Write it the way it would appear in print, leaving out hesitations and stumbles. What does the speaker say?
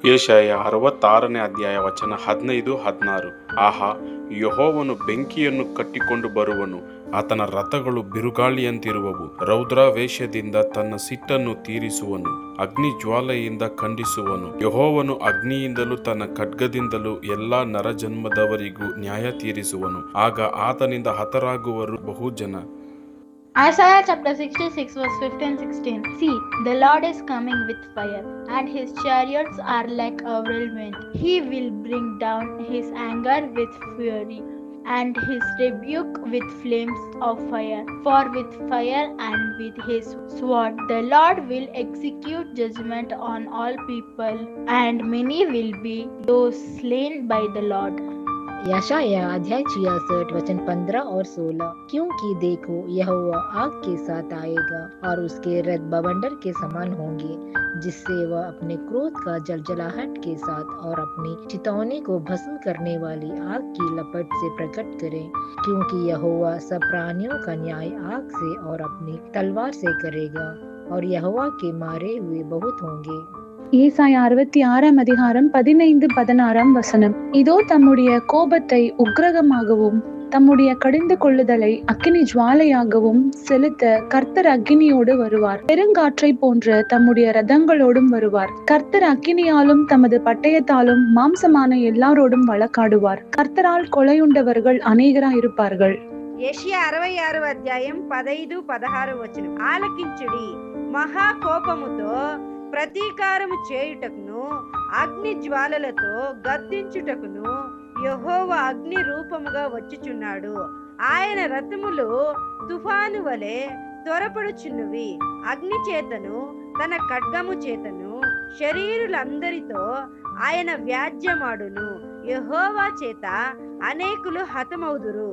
ಯೆಶಾಯ 66ನೇ ಅಧ್ಯಾಯ ವಚನ 15-16. ಆಹಾ, ಯೆಹೋವನು ಬೆಂಕಿಯನ್ನು ಕಟ್ಟಿಕೊಂಡು ಬರುವನು, ಆತನ ರಥಗಳು ಬಿರುಗಾಳಿಯಂತಿರುವವು. ರೌದ್ರಾವೇಶದಿಂದ ತನ್ನ ಸಿಟ್ಟನ್ನು ತೀರಿಸುವನು, ಅಗ್ನಿ ಜ್ವಾಲೆಯಿಂದ ಖಂಡಿಸುವನು. ಯೆಹೋವನು ಅಗ್ನಿಯಿಂದಲೂ ತನ್ನ ಖಡ್ಗದಿಂದಲೂ ಎಲ್ಲಾ ನರಜನ್ಮದವರಿಗೂ ನ್ಯಾಯ ತೀರಿಸುವನು. ಆಗ ಆತನಿಂದ ಹತರಾಗುವರು ಬಹುಜನ. Isaiah chapter 66 verse 15-16. See, the Lord is coming with fire, and his chariots are like a whirlwind. He will bring down his anger with fury, and his rebuke with flames of fire. For with fire and with his sword the Lord will execute judgment on all people, and many will be those slain by the Lord. यशाया अध्याय 66 वचन 15 और 16। क्योंकि देखो, यहोवा आग के साथ आएगा और उसके रथ बवंडर के समान होंगे, जिससे वह अपने क्रोध का जलजलाहट के साथ और अपनी चितौनी को भस्म करने वाली आग की लपट से प्रकट करे। क्योंकि यहोवा सब प्राणियों का न्याय आग से और अपनी तलवार से करेगा, और यहोवा के मारे हुए बहुत होंगे। ஏசாயா 66ஆம் அதிகாரம் 15-16 வசனம். இதோ தம்முடைய கோபத்தை உக்கிரகமாகவும் தம்முடைய கடிந்து கொள்ளுதலை அக்கினி ஜுவாலையாகவும் செலுத்த கர்த்தர் அக்கினியோடு வருவார். பெருங்காற்றை போன்ற தம்முடைய ரதங்களோடும் வருவார். கர்த்தர் அக்கினியாலும் தமது பட்டயத்தாலும் மாம்சமான எல்லாரோடும் வழக்காடுவார். கர்த்தரால் கொலையுண்டவர்கள் அநேகராயிருப்பார்கள். యెషయా 66వ అధ్యాయం 15-16 వచనం. ఆలకించుడి, మహా కోపముతో ప్రతీకారము చేయుటకును అగ్ని జ్వాలలతో గద్దించుటకును యెహోవా అగ్ని రూపముగా వచ్చుచున్నాడు. ఆయన రథములు తుఫాను వలె త్వరపడుచున్నవి. అగ్ని చేతను తన ఖడ్గము చేతను శరీరులందరితో ఆయన వ్యాజ్యమాడును. యెహోవా చేత అనేకులు హతమౌదురు.